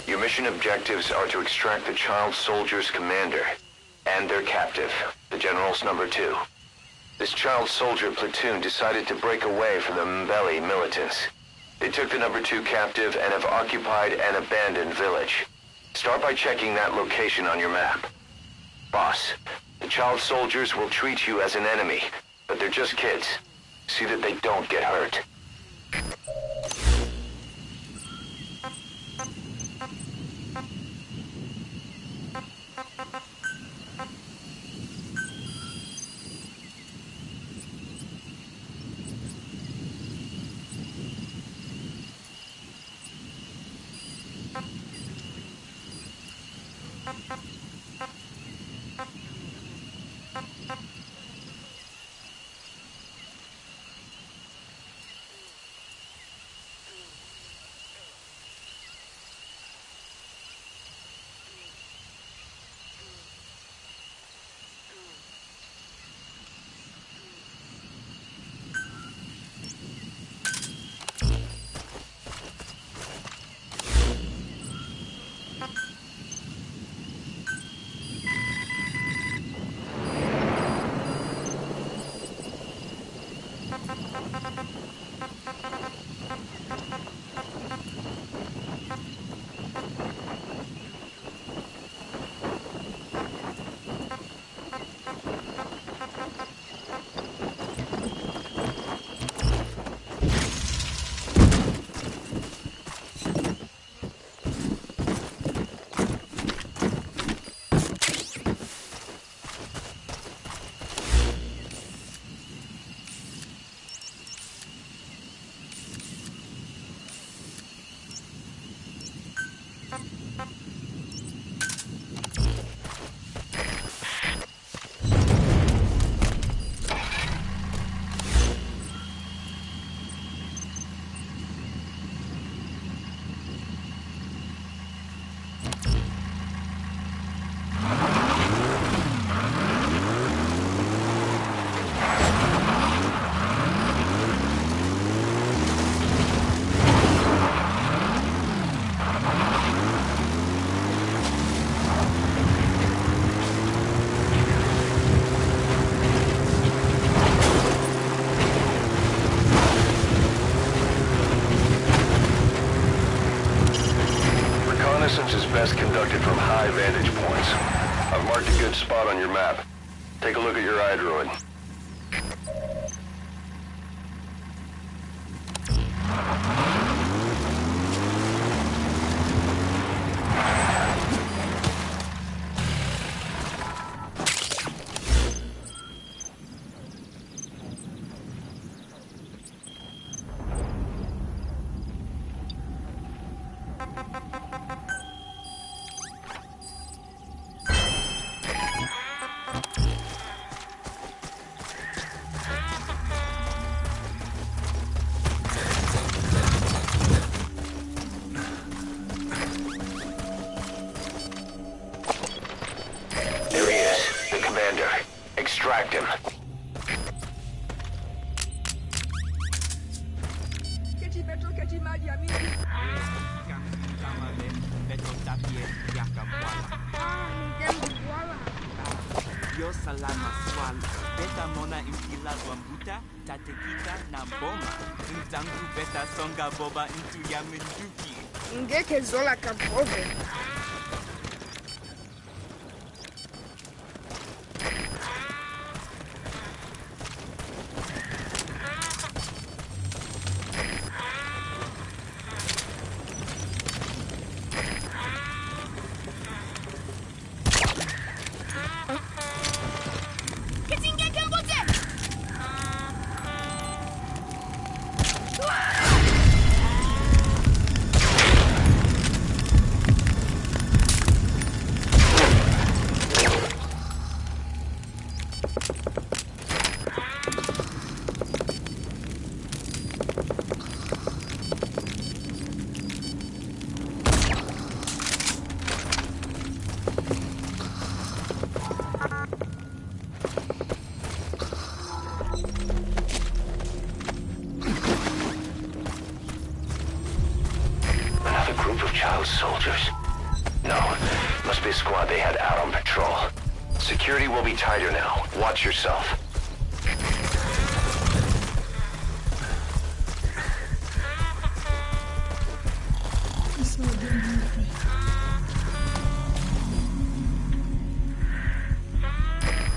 Your mission objectives are to extract the child soldier's commander and their captive, the General's number 2. This child soldier platoon decided to break away from the Mbeli militants. They took the number 2 captive and have occupied an abandoned village. Start by checking that location on your map. Boss, the child soldiers will treat you as an enemy, but they're just kids. See that they don't get hurt. Reconnaissance is best conducted from high vantage points. I've marked a good spot on your map. Take a look at your iDroid. Extract him. Yo salama swala. Beta mona impila wambuta, tatekita na boma. Nzangu beta songa boba into ya minduki. Ngeke zola kabove. Security will be tighter now. Watch yourself.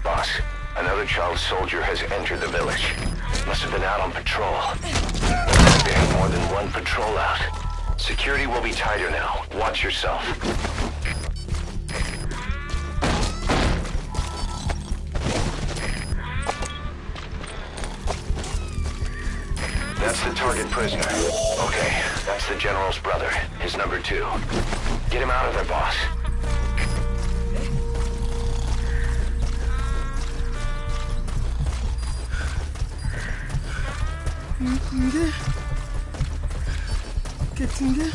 Boss, another child soldier has entered the village. Must have been out on patrol. They have more than one patrol out. Security will be tighter now. Watch yourself. That's the target prisoner. Okay, that's the General's brother, his number 2. Get him out of there, boss. Ketinge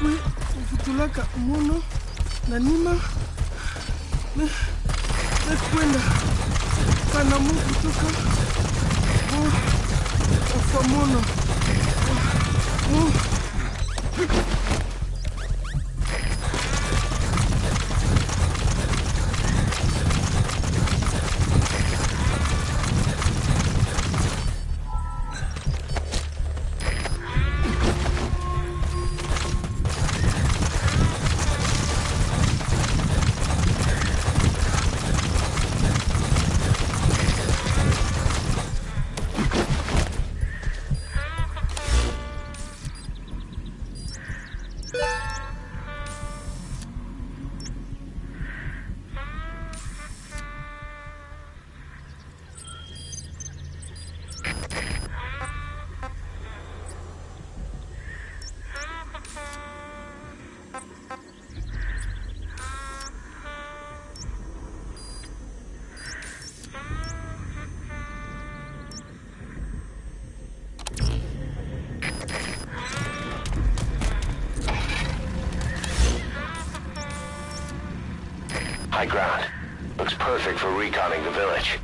we uvutulaka mono na nima kwenda kana Mungu toka kwa mono. High ground. Looks perfect for reconning the village.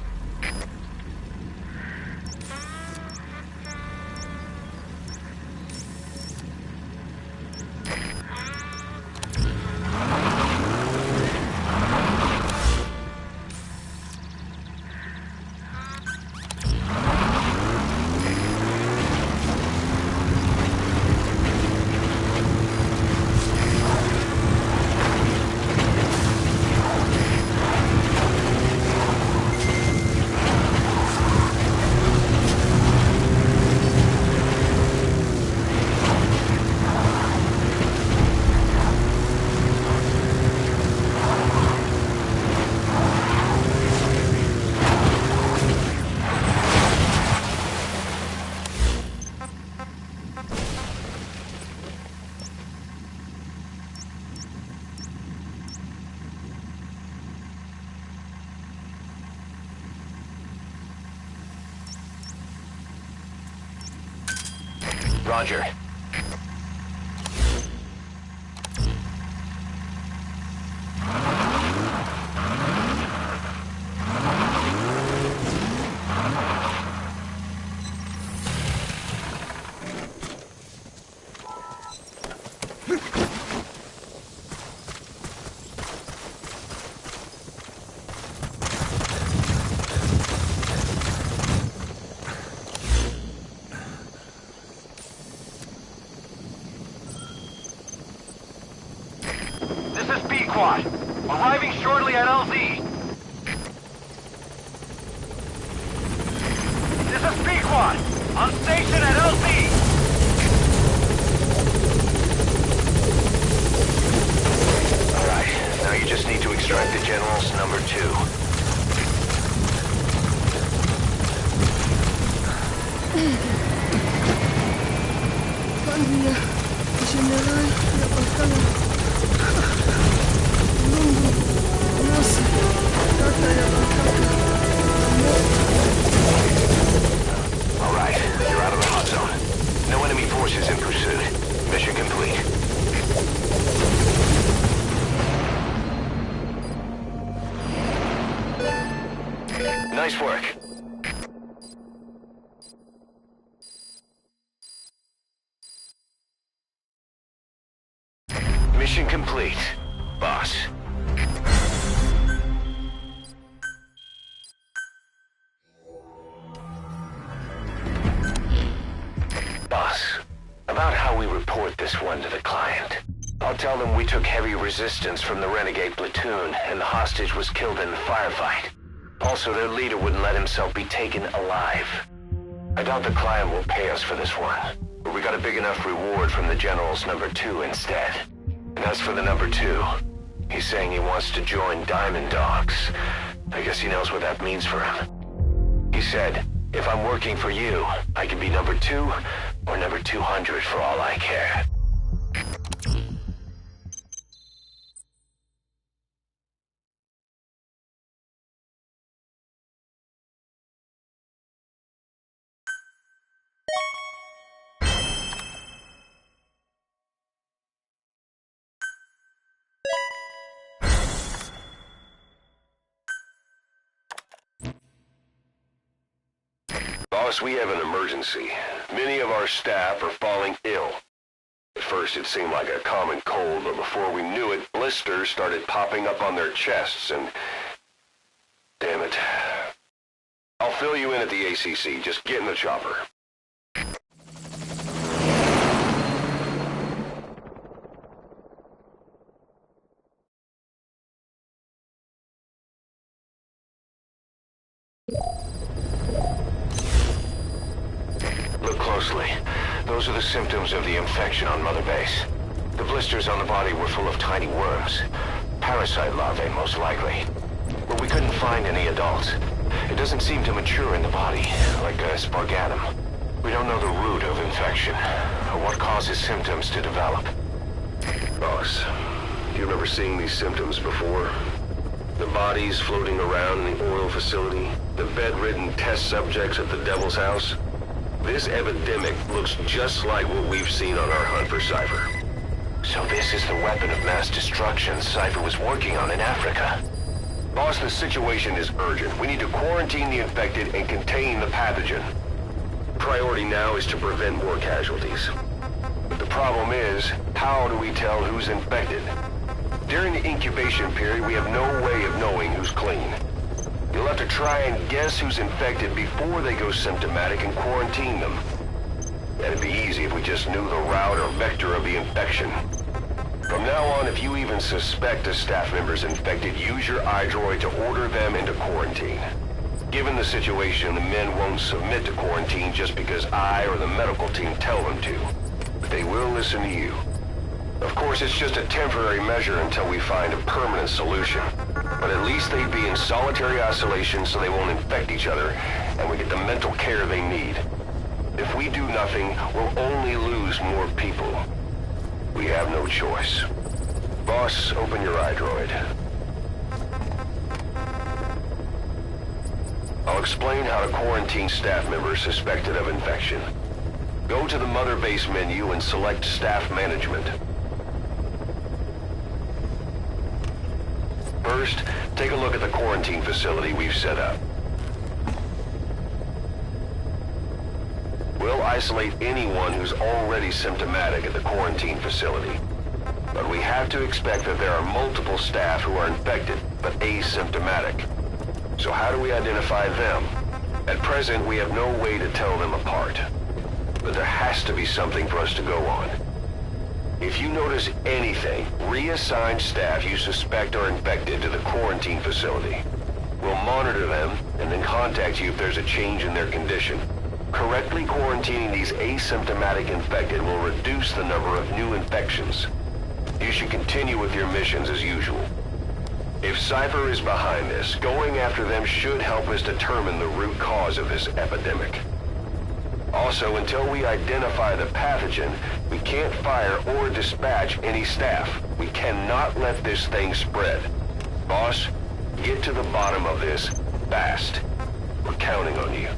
Roger. Arriving shortly at LZ. This is Pequod, on station at LZ. Alright, now you just need to extract the General's number 2. Pandilla, General y Apacala. All right, you're out of the hot zone. No enemy forces in pursuit. Mission complete. Nice work. Mission complete, boss. report this one to the client. I'll tell them we took heavy resistance from the renegade platoon and the hostage was killed in the firefight. Also, their leader wouldn't let himself be taken alive. I doubt the client will pay us for this one, but we got a big enough reward from the General's number 2 instead. And as for the number 2, he's saying he wants to join Diamond Dogs. I guess he knows what that means for him. He said, if I'm working for you, I can be number 2 or number 200 for all I care. Boss, we have an emergency. Many of our staff are falling ill. At first it seemed like a common cold, but before we knew it, blisters started popping up on their chests and... Damn it. I'll fill you in at the ACC. Just get in the chopper. Look closely. Those are the symptoms of the infection on Mother Base. The blisters on the body were full of tiny worms. Parasite larvae, most likely. But we couldn't find any adults. It doesn't seem to mature in the body, like a spargatum. We don't know the root of infection, or what causes symptoms to develop. Boss, do you remember seeing these symptoms before? The bodies floating around in the oil facility, the bedridden test subjects at the Devil's House. This epidemic looks just like what we've seen on our hunt for Cypher. So this is the weapon of mass destruction Cypher was working on in Africa. Boss, the situation is urgent. We need to quarantine the infected and contain the pathogen. Priority now is to prevent more casualties. But the problem is, how do we tell who's infected? During the incubation period, we have no way of knowing who's clean. You'll have to try and guess who's infected before they go symptomatic and quarantine them. That'd be easy if we just knew the route or vector of the infection. From now on, if you even suspect a staff member's infected, use your iDroid to order them into quarantine. Given the situation, the men won't submit to quarantine just because I or the medical team tell them to. But they will listen to you. Of course, it's just a temporary measure until we find a permanent solution. But at least they'd be in solitary isolation so they won't infect each other, and we get the mental care they need. If we do nothing, we'll only lose more people. We have no choice. Boss, open your iDroid. I'll explain how to quarantine staff members suspected of infection. Go to the Mother Base menu and select Staff Management. First, take a look at the quarantine facility we've set up. We'll isolate anyone who's already symptomatic at the quarantine facility. But we have to expect that there are multiple staff who are infected, but asymptomatic. So how do we identify them? At present, we have no way to tell them apart. But there has to be something for us to go on. If you notice anything, reassign staff you suspect are infected to the quarantine facility. We'll monitor them and then contact you if there's a change in their condition. Correctly quarantining these asymptomatic infected will reduce the number of new infections. You should continue with your missions as usual. If Cypher is behind this, going after them should help us determine the root cause of this epidemic. Also, until we identify the pathogen, we can't fire or dispatch any staff. We cannot let this thing spread. Boss, get to the bottom of this fast. We're counting on you.